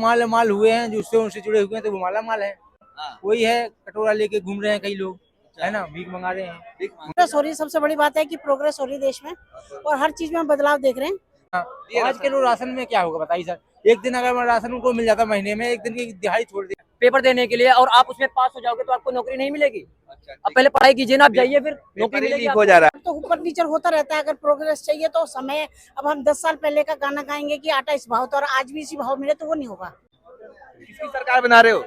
माल माल हुए हैं जो उससे उनसे जुड़े हुए हैं तो वो माला माल है। वही है, कटोरा लेके घूम रहे हैं कई लोग, है ना, भीख मंगा रहे हैं। प्रोग्रेस हो रही है, सबसे बड़ी बात है कि प्रोग्रेस हो रही है देश में और हर चीज में हम बदलाव देख रहे हैं। आज के लोग राशन में क्या होगा बताइए सर। एक दिन अगर राशन उनको मिल जाता महीने में, एक दिन की दिहाड़ी छोड़ दी पेपर देने के लिए और आप उसमें पास हो जाओगे तो आपको नौकरी नहीं मिलेगी। अब पहले पढ़ाई कीजिए ना, आप जाइए फिर नौकरी मिलेगी हो जा रहा तो ऊपर नीचे होता रहता है। अगर प्रोग्रेस चाहिए तो समय, अब हम 10 साल पहले का गाना गाएंगे कि आटा इस भाव तो और आज भी इसी भाव मिले तो वो नहीं होगा। है। किसकी सरकार बना रहे हो?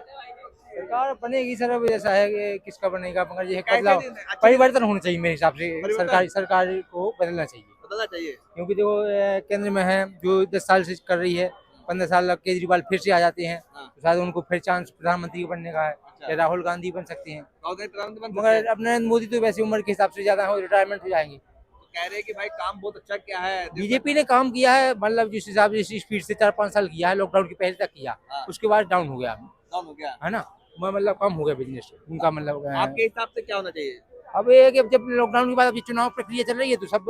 सरकार बनेगी सर। अब ऐसा है कि किसका बनेगा, मगर ये बदलाव परिवर्तन होना चाहिए मेरे हिसाब से। सरकार को बदलना चाहिए, क्योंकि जो केंद्र में है जो 10 साल से कर रही है, 15 साल केजरीवाल फिर से आ जाते हैं तो शायद उनको फिर चांस प्रधानमंत्री बनने का है। या राहुल गांधी बन सकते हैं, मगर अब नरेंद्र मोदी तो वैसे उम्र के हिसाब से ज्यादा हो, रिटायरमेंट हो जाएंगे। कह रहे हैं कि भाई काम बहुत अच्छा क्या है। बीजेपी ने काम किया है, मतलब जिस हिसाब से जिस स्पीड से 4-5 साल किया है, लॉकडाउन के पहले तक किया, उसके बाद डाउन हो गया, है ना, मतलब कम हो गया बिजनेस उनका। मतलब आपके हिसाब से क्या होना चाहिए? अब ये कि जब लॉकडाउन के बाद अभी चुनाव प्रक्रिया चल रही है तो सब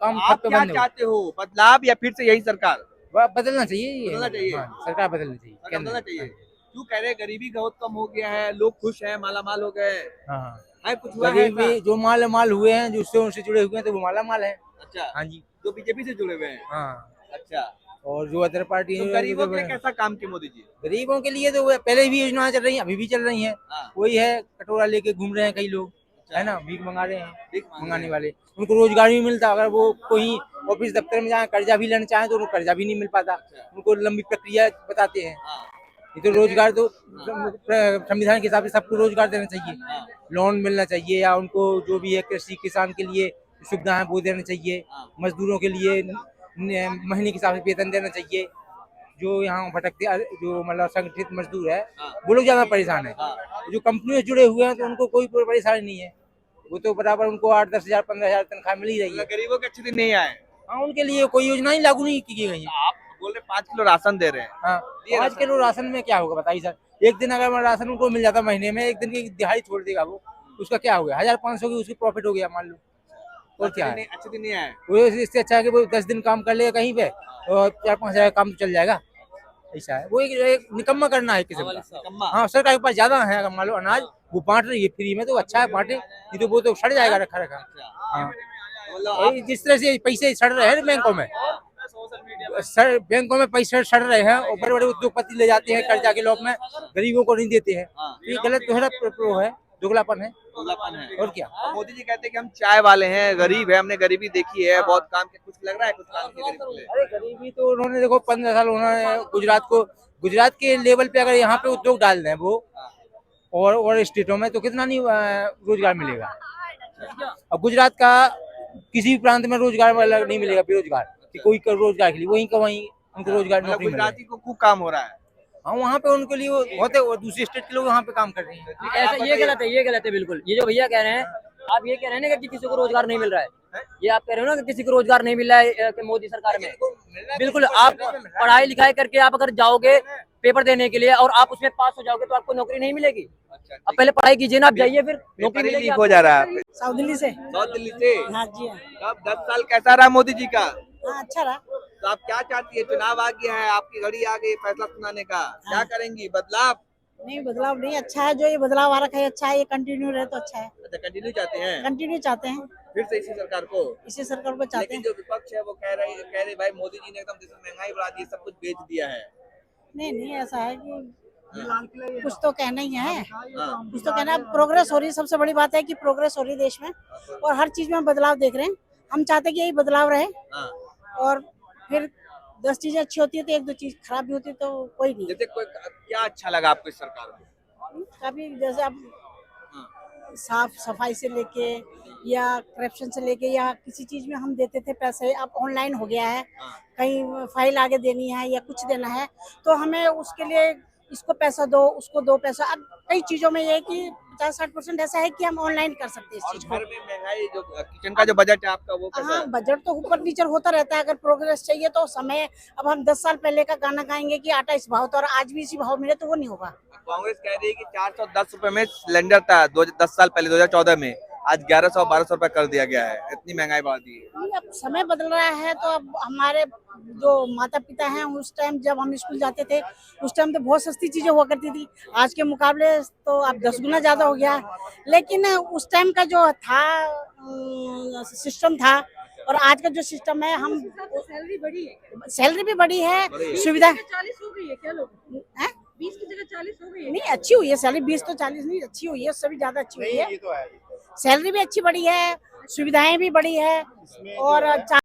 काम आप क्या बंद चाहते हो, बदलाव या फिर से यही सरकार? बदलना चाहिए ये। बदलना चाहिए। हाँ, सरकार बदलनी चाहिए, सरकार बदलना चाहिए। क्यों कह रहे हैं गरीबी बहुत कम हो गया है, लोग खुश हैं, माला माल हो गए? हाँ, है कुछ हुआ है गरीबी ऐसा? जो माल माल हुए हैं जो उससे उनसे जुड़े हुए हैं तो वो माला माल है। अच्छा, हाँ जी, जो बीजेपी से जुड़े हुए हैं। हाँ। अच्छा, और जो अदर पार्टी तो गरीबों के लिए कैसा काम किया मोदी जी? गरीबों के लिए तो वो पहले भी योजनाएं चल रही हैं, अभी भी चल रही हैं। हाँ। वही है, कटोरा लेके घूम रहे हैं कई लोग, अच्छा। है ना, भीख मंगा रहे हैं। भीख मांग मंगाने रहे वाले उनको रोजगार भी मिलता। अगर वो कोई ऑफिस दफ्तर में जाए कर्जा भी लेना चाहे तो उनको कर्जा भी नहीं मिल पाता। उनको लंबी प्रक्रिया बताते हैं। हाँ। ये तो रोजगार तो संविधान के हिसाब से सबको रोजगार देना चाहिए, हाँ। लोन मिलना चाहिए, या उनको जो भी है कृषि किसान के लिए सुविधा है वो देना चाहिए। हाँ। मजदूरों के लिए महीने के हिसाब से वेतन देना चाहिए। जो यहाँ भटकते जो मतलब संगठित मजदूर है हाँ। वो लोग ज्यादा परेशान है। हाँ। जो कंपनियों से जुड़े हुए हैं तो उनको कोई परेशानी नहीं है, वो तो बराबर उनको 8-10 हजार 15 हजार तनख्वाह मिल ही रही है। मतलब गरीबों के अच्छे दिन नहीं आए। हाँ, उनके लिए कोई योजना ही लागू नहीं की गई है। आप बोल रहे 5 किलो राशन दे रहे हैं। हाँ, आज के लोग राशन में क्या होगा बताइए सर। एक दिन अगर राशन उनको मिल जाता महीने में, एक दिन की दिहाड़ी छोड़ देगा वो, उसका क्या हो गया, 1500 की उसकी प्रॉफिट हो गया मान लो। और क्या है, अच्छे दिन नहीं आए। वो इससे अच्छा है कि वो 10 दिन काम कर लेगा कहीं पे और 4-5 हजार काम तो चल जाएगा। ऐसा है, वो एक निकम्मा करना है किसी का। हाँ, सरकार के पास ज्यादा है, अगर मान लो अनाज वो बांट रही है फ्री में तो अच्छा है, बांटे, नहीं तो वो तो सड़ जाएगा रखा रखा। हाँ, और जिस तरह से पैसे सड़ रहे हैं बैंकों में, सर बैंकों में पैसे सड़ रहे हैं और बड़े बड़े उद्योगपति ले जाते हैं कर्जा के लोभ में, गरीबों को नहीं देते हैं। ये गलत दोहरा है, दुगलापन है। और क्या। तो मोदी जी कहते हैं कि हम चाय वाले हैं, गरीब है, हमने गरीबी देखी है, बहुत काम के, कुछ लग रहा है कुछ काम किए गरीब के लिए? अरे गरीबी तो उन्होंने देखो 15 साल उन्होंने गुजरात के लेवल पे अगर यहाँ पे उद्योग डाल दें वो और स्टेटों में तो कितना नहीं रोजगार मिलेगा। अब गुजरात का किसी भी प्रांत में रोजगार नहीं मिलेगा, बेरोजगार कि कोई रोजगार के लिए वहीं का वहीं उनको रोजगार मतलब नौकरी मिल गुजराती को खूब काम हो रहा है। हाँ, वहाँ पे उनके लिए वो होते और दूसरे स्टेट के लोग वहाँ पे काम कर रहे हैं। ऐसा ये गलत है बिल्कुल। ये जो भैया कह रहे हैं, आप ये कह रहे हैं ना कि किसी को रोजगार नहीं मिल रहा है, ये आप कह रहे हो ना कि किसी को रोजगार नहीं मिल रहा है कि मोदी सरकार में। बिल्कुल, आप पढ़ाई लिखाई करके आप अगर जाओगे पेपर देने के लिए और आप उसमें पास हो जाओगे तो आपको नौकरी नहीं मिलेगी। अब पहले पढ़ाई कीजिए ना, आप जाइए फिर नौकरी मिलेगी। हो जा रहा है। साउथ दिल्ली से। साउथ दिल्ली से। हाँ जी, हाँ। कब 10 साल कैसा रहा मोदी जी का? हाँ, अच्छा रहा। तो आप क्या चाहती है? चुनाव आ गया है, आपकी घड़ी आ गई फैसला सुनाने का, क्या करेंगी? बदलाव? नहीं, बदलाव नहीं, अच्छा है जो ये बदलाव आ रखा है, अच्छा है, ये कंटिन्यू रहे तो अच्छा है। अच्छा, कंटिन्यू चाहते हैं? कंटिन्यू चाहते हैं, फिर से इसी सरकार को? इसी सरकार को चाहते लेकिन हैं। जो विपक्ष है वो कह रहे भाई मोदी जी ने एकदम देश में महंगाई बढ़ा दी, सब कुछ बेच दिया है। नहीं, ऐसा है कि कुछ तो कहना ही है, हाँ। कुछ तो कहना है। प्रोग्रेस हो रही है, सबसे बड़ी बात है कि प्रोग्रेस हो रही है देश में और हर चीज में हम बदलाव देख रहे हैं। हम चाहते हैं कि यही बदलाव रहे हाँ। और फिर 10 चीजें अच्छी होती है तो 1-2 चीज खराब भी होती है तो कोई नहीं। जैसे कोई क्या अच्छा लगा आपको इस सरकार में? कभी जैसे अब हाँ। साफ सफाई से लेके या करप्शन से लेके या किसी चीज में हम देते थे पैसे, अब ऑनलाइन हो गया है। हाँ। कहीं फाइल आगे देनी है या कुछ देना है तो हमें उसके लिए इसको पैसा दो, उसको दो पैसा। अब कई चीजों में ये है कि 50-60% ऐसा है कि हम ऑनलाइन कर सकते हैं इस और चीज को। घर में महंगाई, जो किचन का जो बजट है आपका वो कैसा हाँ, है? बजट तो ऊपर नीचे होता रहता है। अगर प्रोग्रेस चाहिए तो समय, अब हम 10 साल पहले का गाना गाएंगे कि आटा इस भाव तो और आज भी इसी भाव मिले तो वो नहीं होगा। कांग्रेस कह रही है कि 410 रुपए में सिलेंडर था 10 साल पहले 2014 में, आज 1100-1200 रुपए कर दिया गया है, इतनी महंगाई बढ़ा दी है। नहीं, अब समय बदल रहा है तो अब हमारे जो माता पिता हैं उस टाइम जब हम स्कूल जाते थे उस टाइम तो बहुत सस्ती चीजें हुआ करती थी, आज के मुकाबले तो अब 10 गुना ज्यादा हो गया। लेकिन उस टाइम का जो था सिस्टम था और आज का जो सिस्टम है, हम सैलरी बढ़ी है, सैलरी भी बढ़ी है, सुविधा 40 हो गई है क्या लोग, है 20 की जगह 40 हो गई है। नहीं अच्छी हुई है सैलरी, 20 तो 40 नहीं अच्छी हुई है, उससे भी ज्यादा अच्छी हुई है। सैलरी भी अच्छी बढ़ी है, सुविधाएं भी बढ़ी है और